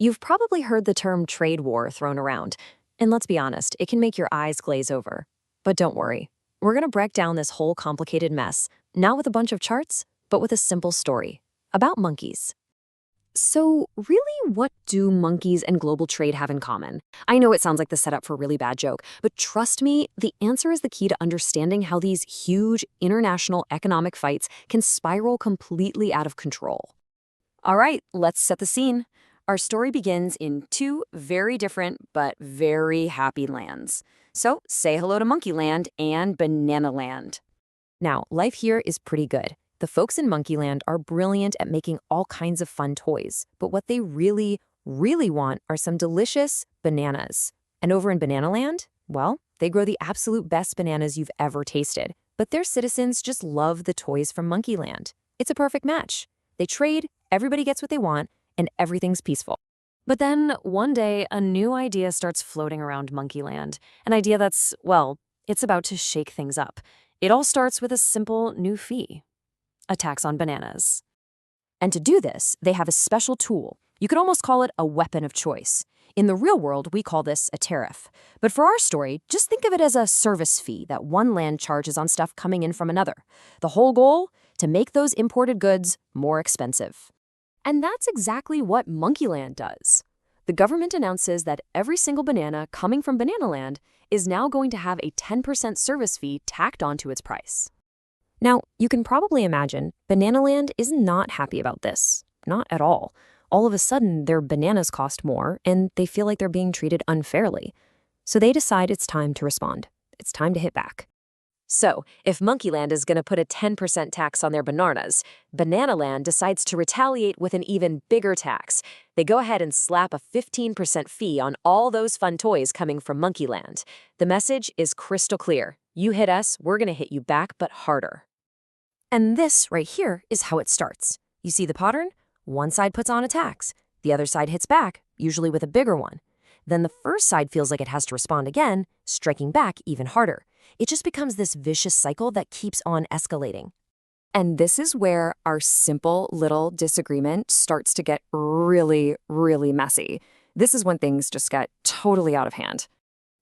You've probably heard the term trade war thrown around, and let's be honest, it can make your eyes glaze over. But don't worry, we're going to break down this whole complicated mess, not with a bunch of charts, but with a simple story about monkeys. So, really, what do monkeys and global trade have in common? I know it sounds like the setup for a really bad joke, but trust me, the answer is the key to understanding how these huge international economic fights can spiral completely out of control. All right, let's set the scene. Our story begins in two very different but very happy lands. So, say hello to Monkeyland and Banana Land. Now, life here is pretty good. The folks in Monkeyland are brilliant at making all kinds of fun toys, but what they really, really want are some delicious bananas. And over in Banana Land, well, they grow the absolute best bananas you've ever tasted. But their citizens just love the toys from Monkeyland. It's a perfect match. They trade, everybody gets what they want, and everything's peaceful. But then, one day, a new idea starts floating around Monkeyland. An idea that's, well, it's about to shake things up. It all starts with a simple new fee. A tax on bananas. And to do this, they have a special tool. You could almost call it a weapon of choice. In the real world, we call this a tariff. But for our story, just think of it as a service fee that one land charges on stuff coming in from another. The whole goal? To make those imported goods more expensive. And that's exactly what Monkeyland does. The government announces that every single banana coming from Banana Land is now going to have a 10% service fee tacked onto its price. Now, you can probably imagine, Banana Land is not happy about this. Not at all. All of a sudden, their bananas cost more, and they feel like they're being treated unfairly. So they decide it's time to respond. It's time to hit back. So, if Monkeyland is going to put a 10% tax on their bananas, Banana Land decides to retaliate with an even bigger tax. They go ahead and slap a 15% fee on all those fun toys coming from Monkeyland. The message is crystal clear. You hit us, we're going to hit you back, but harder. And this right here is how it starts. You see the pattern? One side puts on a tax. The other side hits back, usually with a bigger one. Then the first side feels like it has to respond again, striking back even harder. It just becomes this vicious cycle that keeps on escalating. And this is where our simple little disagreement starts to get really, really messy. This is when things just get totally out of hand.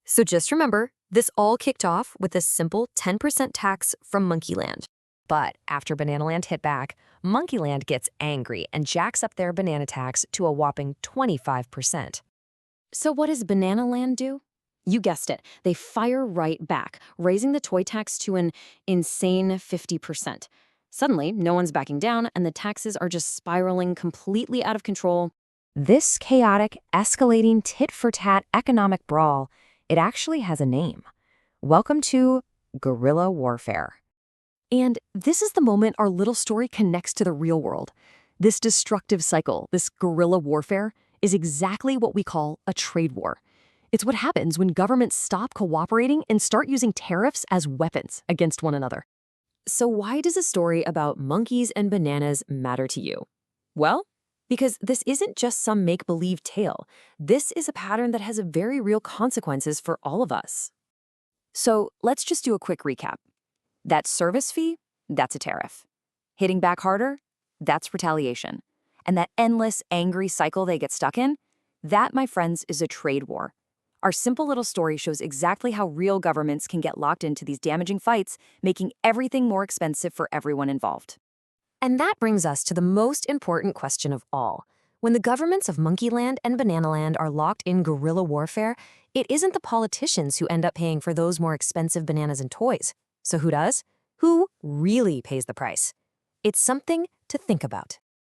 So just remember, this all kicked off with a simple 10% tax from Monkeyland. But after Banana Land hit back, Monkeyland gets angry and jacks up their banana tax to a whopping 25%. So what does Banana Land do? You guessed it, they fire right back, raising the toy tax to an insane 50%. Suddenly, no one's backing down, and the taxes are just spiraling completely out of control. This chaotic, escalating tit-for-tat economic brawl, it actually has a name. Welcome to guerrilla warfare. And this is the moment our little story connects to the real world. This destructive cycle, this guerrilla warfare, is exactly what we call a trade war. It's what happens when governments stop cooperating and start using tariffs as weapons against one another. So why does a story about monkeys and bananas matter to you? Well, because this isn't just some make-believe tale. This is a pattern that has very real consequences for all of us. So let's just do a quick recap. That service fee, that's a tariff. Hitting back harder, that's retaliation. And that endless, angry cycle they get stuck in, that, my friends, is a trade war. Our simple little story shows exactly how real governments can get locked into these damaging fights, making everything more expensive for everyone involved. And that brings us to the most important question of all. When the governments of Monkeyland and Banana Land are locked in guerrilla warfare, it isn't the politicians who end up paying for those more expensive bananas and toys. So who does? Who really pays the price? It's something to think about.